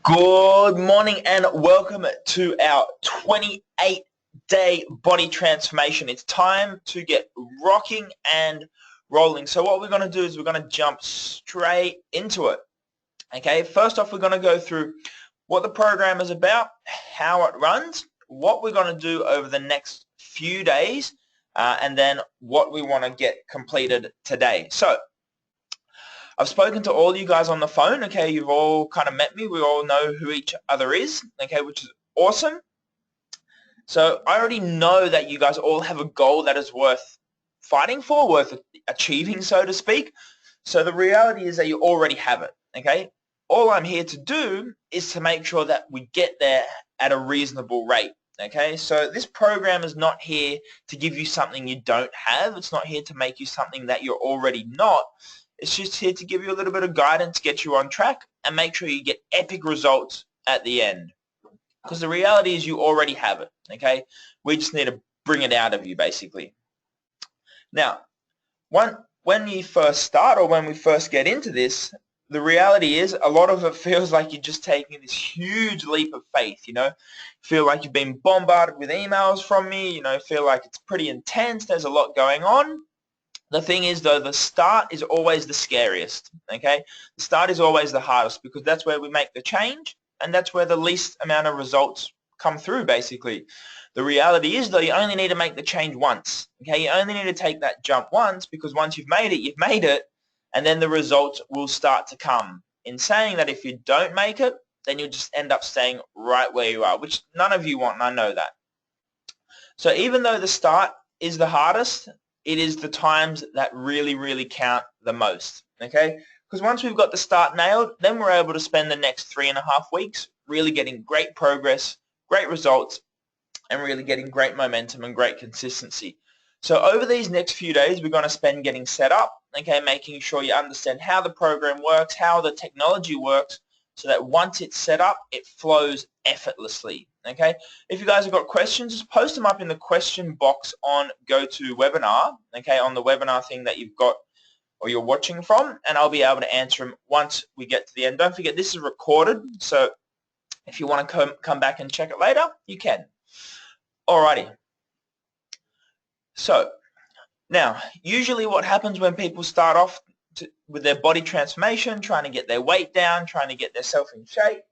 Good morning and welcome to our 28-day body transformation. It's time to get rocking and rolling. So what we're going to do is we're going to jump straight into it. Okay, first off, we're going to go through what the program is about, how it runs, what we're going to do over the next few days, and then what we want to get completed today. So I've spoken to all you guys on the phone, okay? You've all kind of met me. We all know who each other is, okay, which is awesome. So I already know that you guys all have a goal that is worth fighting for, worth achieving, so to speak. So the reality is that you already have it, okay? All I'm here to do is to make sure that we get there at a reasonable rate, okay? So this program is not here to give you something you don't have. It's not here to make you something that you're already not. It's just here to give you a little bit of guidance, get you on track, and make sure you get epic results at the end. Because the reality is you already have it, okay? We just need to bring it out of you, basically. Now, when you first start or when we first get into this, the reality is a lot of it feels like you're just taking this huge leap of faith, you know? Feel like you've been bombarded with emails from me, you know, feel like it's pretty intense, there's a lot going on. The thing is, though, the start is always the scariest, okay? The start is always the hardest because that's where we make the change and that's where the least amount of results come through, basically. The reality is, though, you only need to make the change once, okay? You only need to take that jump once because once you've made it, and then the results will start to come. In saying that, if you don't make it, then you'll just end up staying right where you are, which none of you want, and I know that. So even though the start is the hardest, it is the times that really, really count the most, okay? Because once we've got the start nailed, then we're able to spend the next 3.5 weeks really getting great progress, great results, and really getting great momentum and great consistency. So over these next few days, we're going to spend getting set up, okay, making sure you understand how the program works, how the technology works, so that once it's set up, it flows effortlessly, okay? If you guys have got questions, just post them up in the question box on GoToWebinar, okay, on the webinar thing that you've got or you're watching from, and I'll be able to answer them once we get to the end. Don't forget, this is recorded, so if you want to come back and check it later, you can. Alrighty. So now, usually what happens when people start off with their body transformation, trying to get their weight down, trying to get themselves in shape,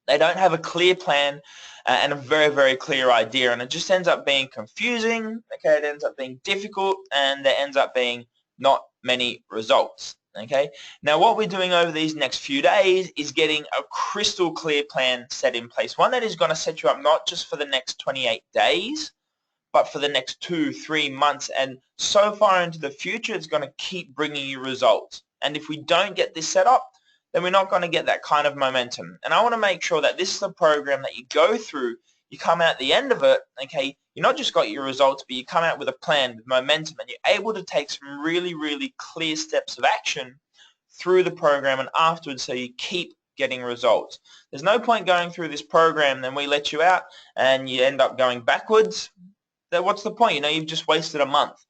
they don't have a clear plan and a very, very clear idea, and it just ends up being confusing, okay, it ends up being difficult, and there ends up being not many results, okay. Now what we're doing over these next few days is getting a crystal clear plan set in place, one that is going to set you up not just for the next 28 days, but for the next 2-3 months, and so far into the future, it's going to keep bringing you results. And if we don't get this set up, then we're not going to get that kind of momentum. And I want to make sure that this is a program that you go through, you come out at the end of it, okay, you not just got your results, but you come out with a plan, with momentum, and you're able to take some really, really clear steps of action through the program and afterwards, so you keep getting results. There's no point going through this program, then we let you out and you end up going backwards. What's the point? You know, you've just wasted a month.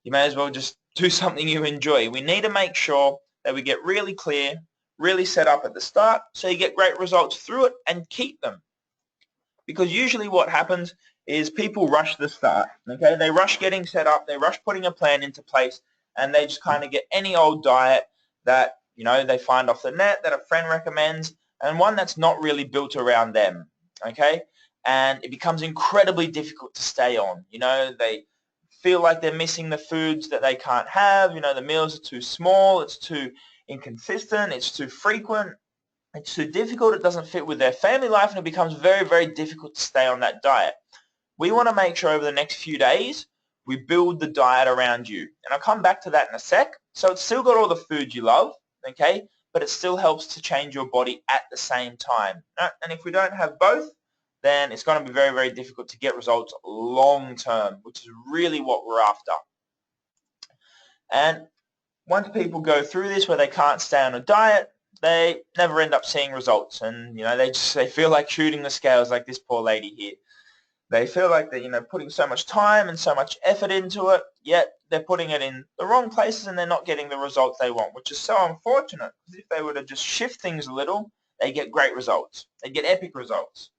You may as well just do something you enjoy. We need to make sure that we get really clear, really set up at the start, so you get great results through it and keep them. Because usually what happens is people rush the start, okay? They rush getting set up, they rush putting a plan into place, and they just kind of get any old diet that, you know, they find off the net, that a friend recommends, and one that's not really built around them, okay? And it becomes incredibly difficult to stay on. You know, they feel like they're missing the foods that they can't have. You know, the meals are too small, it's too inconsistent, it's too frequent, it's too difficult, it doesn't fit with their family life, and it becomes very, very difficult to stay on that diet. We want to make sure over the next few days we build the diet around you. And I'll come back to that in a sec. So it's still got all the food you love, okay, but it still helps to change your body at the same time. And if we don't have both, then it's going to be very, very difficult to get results long term, which is really what we're after. And once people go through this where they can't stay on a diet, they never end up seeing results, and you know, they feel like shooting the scales, like this poor lady here. They feel like they're, you know, putting so much time and so much effort into it, yet they're putting it in the wrong places and they're not getting the results they want, which is so unfortunate, because if they were to just shift things a little, they get great results. They get epic results.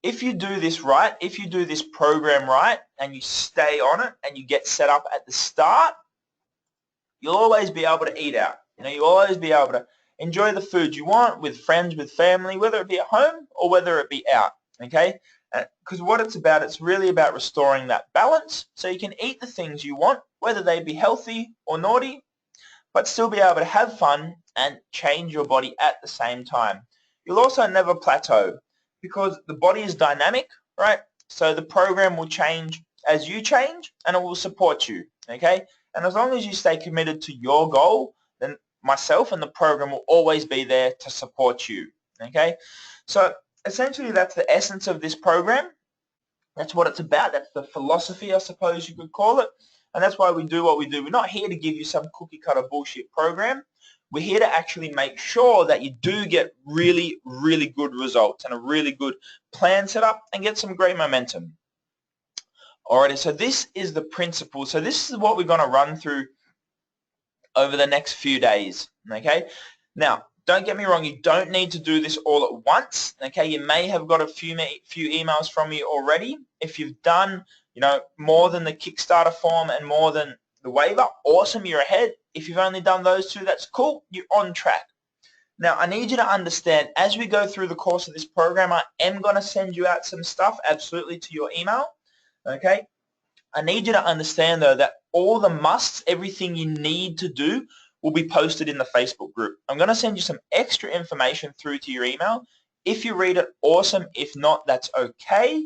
If you do this right, if you do this program right, and you stay on it, and you get set up at the start, you'll always be able to eat out. You'll always be able to enjoy the food you want with friends, with family, whether it be at home or whether it be out, okay? Because what it's about, it's really about restoring that balance so you can eat the things you want, whether they be healthy or naughty, but still be able to have fun and change your body at the same time. You'll also never plateau because the body is dynamic, right? So the program will change as you change and it will support you, okay? And as long as you stay committed to your goal, then myself and the program will always be there to support you, okay? So essentially that's the essence of this program. That's what it's about. That's the philosophy, I suppose you could call it. And that's why we do what we do. We're not here to give you some cookie cutter bullshit program. We're here to actually make sure that you do get really, really good results and a really good plan set up and get some great momentum. Alrighty, so this is the principle. So this is what we're going to run through over the next few days, okay? Now, don't get me wrong, you don't need to do this all at once, okay? You may have got a few emails from me already. If you've done, more than the Kickstarter form and more than the waiver, awesome, you're ahead. If you've only done those two, that's cool, you're on track. Now, I need you to understand, as we go through the course of this program, I am going to send you out some stuff absolutely to your email, okay? I need you to understand, though, that all the musts, everything you need to do, will be posted in the Facebook group. I'm going to send you some extra information through to your email. If you read it, awesome. If not, that's okay,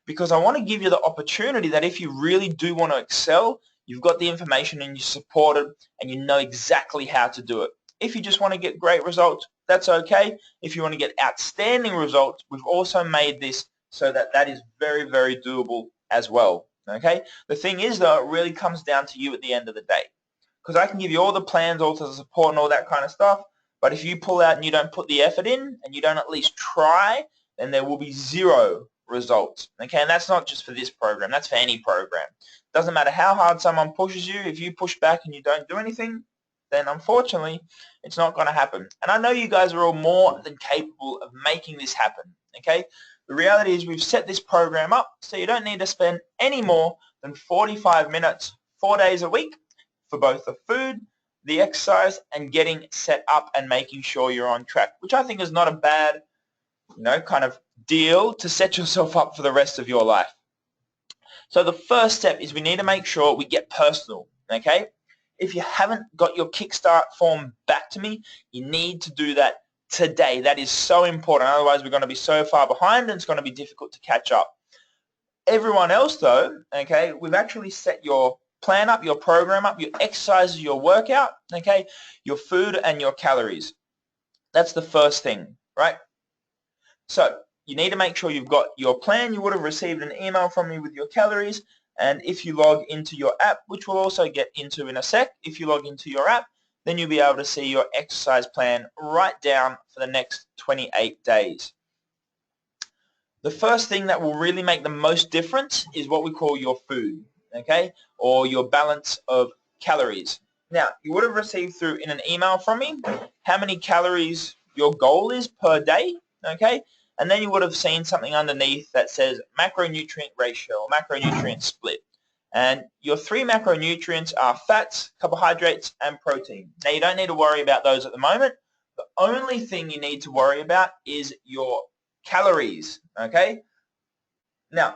Because I want to give you the opportunity that if you really do want to excel, you've got the information and you're supported and you know exactly how to do it. If you just want to get great results, that's okay. If you want to get outstanding results, we've also made this so that that is very, very doable as well, okay? The thing is, though, it really comes down to you at the end of the day. Because I can give you all the plans, all the support and all that kind of stuff, but if you pull out and you don't put the effort in and you don't at least try, then there will be zero results. Okay, and that's not just for this program, that's for any program. Doesn't matter how hard someone pushes you, if you push back and you don't do anything, then unfortunately it's not going to happen. And I know you guys are all more than capable of making this happen. Okay, the reality is we've set this program up so you don't need to spend any more than 45 minutes 4 days a week for both the food, the exercise, and getting set up and making sure you're on track, which I think is not a bad, kind of deal to set yourself up for the rest of your life. So the first step is we need to make sure we get personal, okay? If you haven't got your Kickstart form back to me, you need to do that today. That is so important. Otherwise, we're going to be so far behind and it's going to be difficult to catch up. Everyone else, though, okay, we've actually set your plan up, your program up, your exercises, your workout, okay, your food and your calories. That's the first thing, right? So you need to make sure you've got your plan. You would have received an email from me with your calories, and if you log into your app, which we'll also get into in a sec, if you log into your app, then you'll be able to see your exercise plan right down for the next 28 days. The first thing that will really make the most difference is what we call your food, okay, or your balance of calories. Now, you would have received through in an email from me how many calories your goal is per day, okay, and then you would have seen something underneath that says macronutrient ratio or macronutrient split. And your 3 macronutrients are fats, carbohydrates, and protein. Now, you don't need to worry about those at the moment. The only thing you need to worry about is your calories, okay? Now,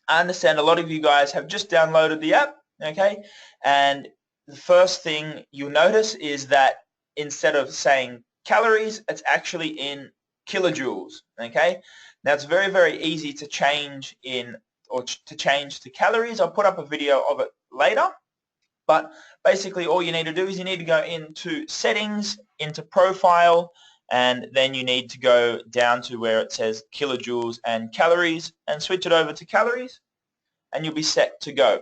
I understand a lot of you guys have just downloaded the app, okay? And the first thing you'll notice is that instead of saying calories, it's actually in kilojoules, okay? Now, it's very, very easy to change to calories. I'll put up a video of it later. But basically all you need to do is you need to go into settings, into profile, and then you need to go down to where it says kilojoules and calories and switch it over to calories and you'll be set to go.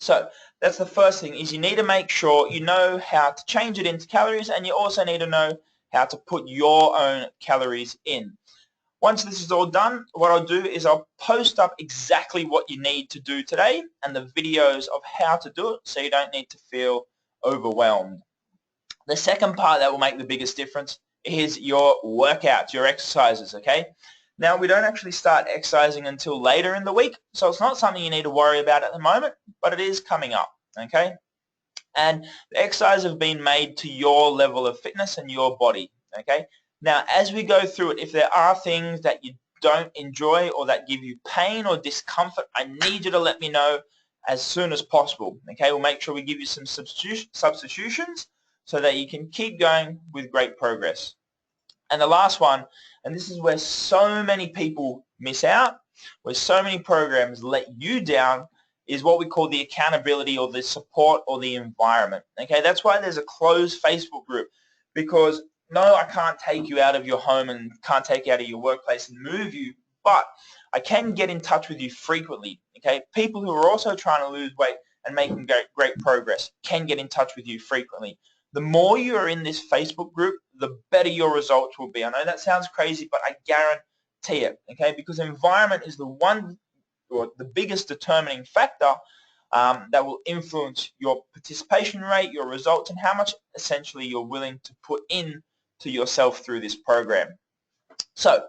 So that's the first thing, is you need to make sure you know how to change it into calories, and you also need to know how to put your own calories in. Once this is all done, what I'll do is I'll post up exactly what you need to do today and the videos of how to do it so you don't need to feel overwhelmed. The second part that will make the biggest difference is your workouts, your exercises, okay? Now, we don't actually start exercising until later in the week, so it's not something you need to worry about at the moment, but it is coming up, okay? And the exercises have been made to your level of fitness and your body, okay? Now, as we go through it, if there are things that you don't enjoy or that give you pain or discomfort, I need you to let me know as soon as possible, okay? We'll make sure we give you some substitutions so that you can keep going with great progress. And the last one, and this is where so many people miss out, where so many programs let you down, is what we call the accountability or the support or the environment. Okay, that's why there's a closed Facebook group, because no, I can't take you out of your home and can't take you out of your workplace and move you, but I can get in touch with you frequently. Okay, people who are also trying to lose weight and making great progress can get in touch with you frequently. The more you are in this Facebook group, the better your results will be. I know that sounds crazy, but I guarantee it, okay? Because environment is the one, or the biggest determining factor that will influence your participation rate, your results, and how much essentially you're willing to put in to yourself through this program. So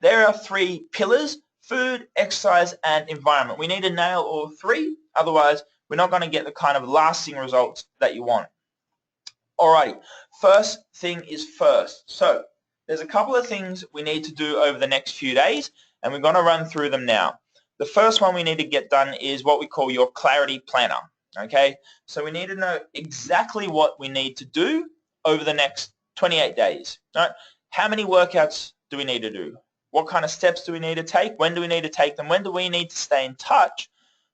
there are three pillars: food, exercise, and environment. We need to nail all three, otherwise we're not going to get the kind of lasting results that you want. Alrighty, first thing is first. So there's a couple of things we need to do over the next few days, and we're going to run through them now. The first one we need to get done is what we call your clarity planner. Okay, so we need to know exactly what we need to do over the next 28 days. Right? How many workouts do we need to do? What kind of steps do we need to take? When do we need to take them? When do we need to stay in touch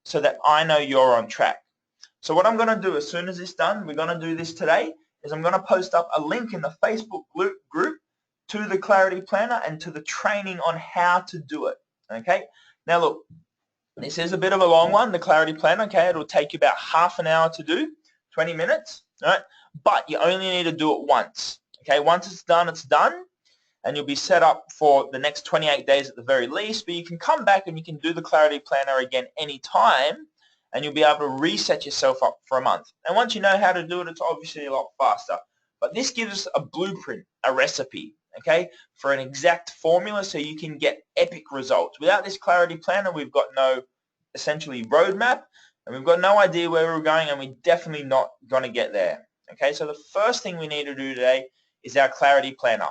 so that I know you're on track? So what I'm going to do as soon as it's done, we're going to do this today, is I'm going to post up a link in the Facebook group to the Clarity Planner and to the training on how to do it. Okay. Now look, this is a bit of a long one, the Clarity Planner. Okay, it'll take you about half an hour to do, 20 minutes. Right, but you only need to do it once. Okay, once it's done, and you'll be set up for the next 28 days at the very least. But you can come back and you can do the Clarity Planner again anytime, and you'll be able to reset yourself up for a month. And once you know how to do it, it's obviously a lot faster. But this gives us a blueprint, a recipe, okay, for an exact formula so you can get epic results. Without this Clarity Planner, we've got no, essentially, roadmap, and we've got no idea where we're going, and we're definitely not going to get there. Okay, so the first thing we need to do today is our Clarity Planner.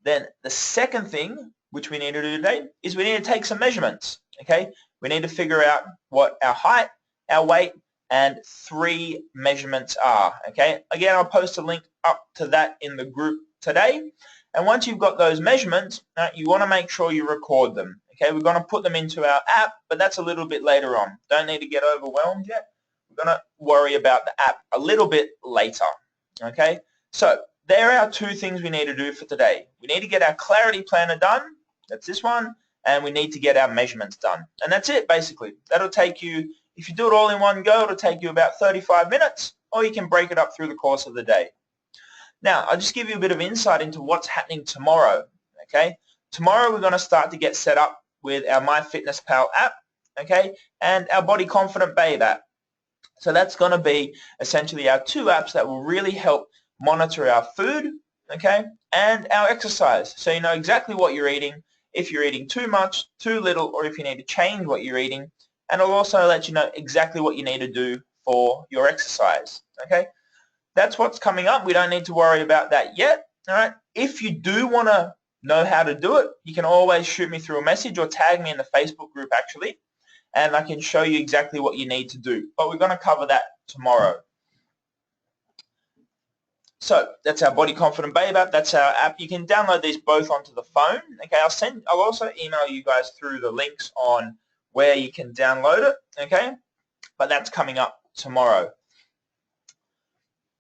Then the second thing which we need to do today is we need to take some measurements. Okay, we need to figure out what our height, our weight, and 3 measurements are. Okay, again, I'll post a link up to that in the group today. And once you've got those measurements, you want to make sure you record them. Okay, we're going to put them into our app, but that's a little bit later on. Don't need to get overwhelmed yet. We're going to worry about the app a little bit later. Okay, so there are 2 things we need to do for today. We need to get our Clarity Planner done. That's this one. And we need to get our measurements done. And that's it, basically. That'll take you, if you do it all in one go, it'll take you about 35 minutes, or you can break it up through the course of the day. Now, I'll just give you a bit of insight into what's happening tomorrow. Okay, tomorrow we're going to start to get set up with our MyFitnessPal app, okay, and our Body Confident Babe app. So that's going to be essentially our 2 apps that will really help monitor our food, okay, and our exercise. So you know exactly what you're eating, if you're eating too much, too little, or if you need to change what you're eating. And it'll also let you know exactly what you need to do for your exercise, okay. That's what's coming up. We don't need to worry about that yet. All right. If you do want to know how to do it, you can always shoot me through a message or tag me in the Facebook group, actually, and I can show you exactly what you need to do. But we're going to cover that tomorrow. So that's our Body Confident Babe app. That's our app. You can download these both onto the phone. Okay. I'll also email you guys through the links on where you can download it. Okay. But that's coming up tomorrow.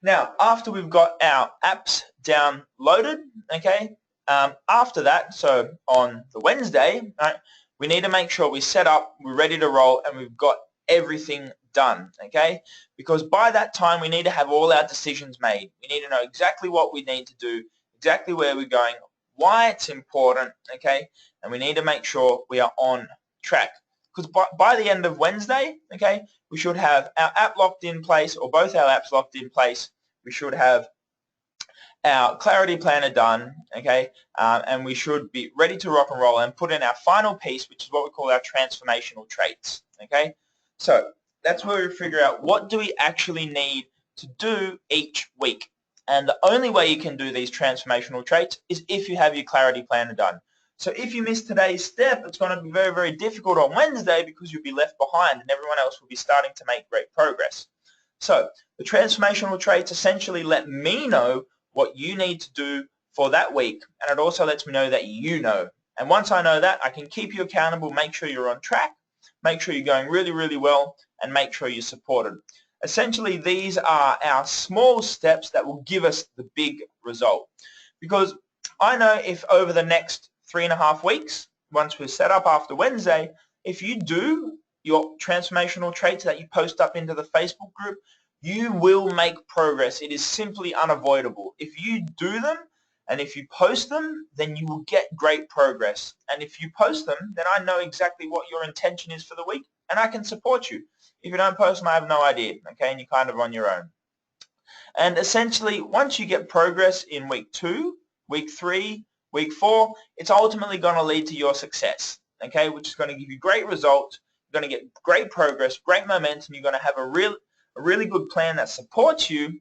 Now, after we've got our apps downloaded, okay, after that, so on the Wednesday, right, we need to make sure we're set up, we're ready to roll, and we've got everything done, okay? Because by that time, we need to have all our decisions made. We need to know exactly what we need to do, exactly where we're going, why it's important, okay? And we need to make sure we are on track. Because by the end of Wednesday, okay, we should have our app locked in place, or both our apps locked in place. we should have our clarity planner done, okay, and we should be ready to rock and roll and put in our final piece, which is what we call our transformational traits, okay. So that's where we figure out what do we actually need to do each week, and the only way you can do these transformational traits is if you have your clarity planner done. So if you miss today's step, it's going to be very, very difficult on Wednesday because you'll be left behind and everyone else will be starting to make great progress. So the transformational traits essentially let me know what you need to do for that week, and it also lets me know that you know. And once I know that, I can keep you accountable, make sure you're on track, make sure you're going really, really well, and make sure you're supported. Essentially, these are our small steps that will give us the big result. Because I know if over the next 3.5 weeks, once we're set up after Wednesday, if you do your transformational traits that you post up into the Facebook group, you will make progress. It is simply unavoidable. If you do them and if you post them, then you will get great progress. And if you post them, then I know exactly what your intention is for the week and I can support you. If you don't post them, I have no idea, okay, and you're kind of on your own. And essentially, once you get progress in week 2, week 3, week 4, it's ultimately going to lead to your success, okay, which is going to give you great results. You're going to get great progress, great momentum. You're going to have a really good plan that supports you,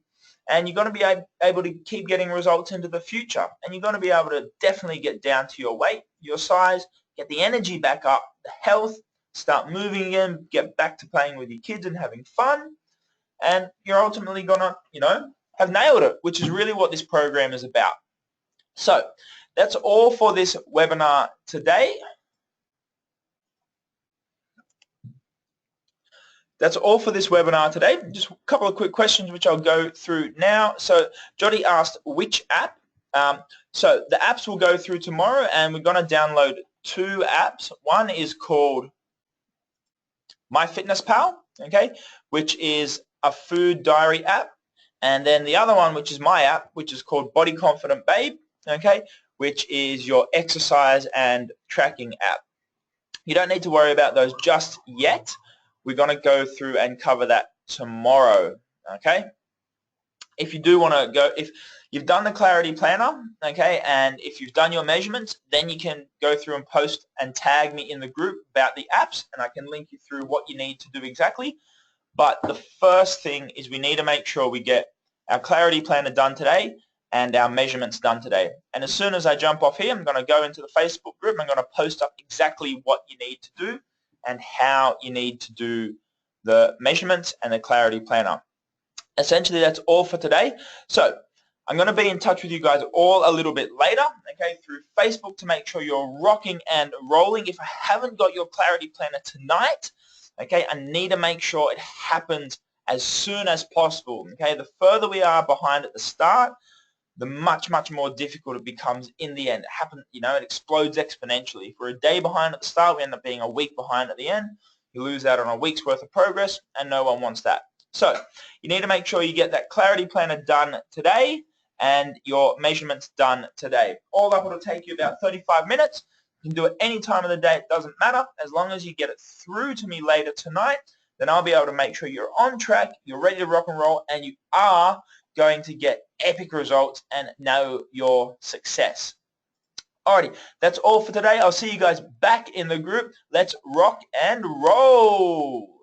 and you're going to be able to keep getting results into the future, and you're going to be able to definitely get down to your weight, your size, get the energy back up, the health, start moving again, get back to playing with your kids and having fun, and you're ultimately going to, have nailed it, which is really what this program is about. So that's all for this webinar today. That's all for this webinar today. Just a couple of quick questions which I'll go through now. So Jody asked which app. So the apps will go through tomorrow, and we're going to download 2 apps. One is called MyFitnessPal, okay, which is a food diary app. And then the other one, which is my app, which is called Body Confident Babe, okay, which is your exercise and tracking app. You don't need to worry about those just yet. We're going to go through and cover that tomorrow, okay? If you do want to go, if you've done the clarity planner, okay, and if you've done your measurements, then you can go through and post and tag me in the group about the apps, and I can link you through what you need to do exactly. But the first thing is we need to make sure we get our clarity planner done today and our measurements done today. And as soon as I jump off here, I'm going to go into the Facebook group and I'm going to post up exactly what you need to do and how you need to do the measurements and the clarity planner. Essentially, that's all for today. So I'm going to be in touch with you guys all a little bit later, okay, through Facebook to make sure you're rocking and rolling. If I haven't got your clarity planner tonight, okay, I need to make sure it happens as soon as possible, okay? The further we are behind at the start, the much more difficult it becomes in the end. It explodes exponentially. If we're a day behind at the start, we end up being a week behind at the end. You lose out on a week's worth of progress, and no one wants that. So you need to make sure you get that clarity planner done today and your measurements done today. All up, it'll take you about 35 minutes. You can do it any time of the day. It doesn't matter. As long as you get it through to me later tonight, then I'll be able to make sure you're on track, you're ready to rock and roll, and you are going to get epic results and know your success. Alrighty, that's all for today. I'll see you guys back in the group. Let's rock and roll.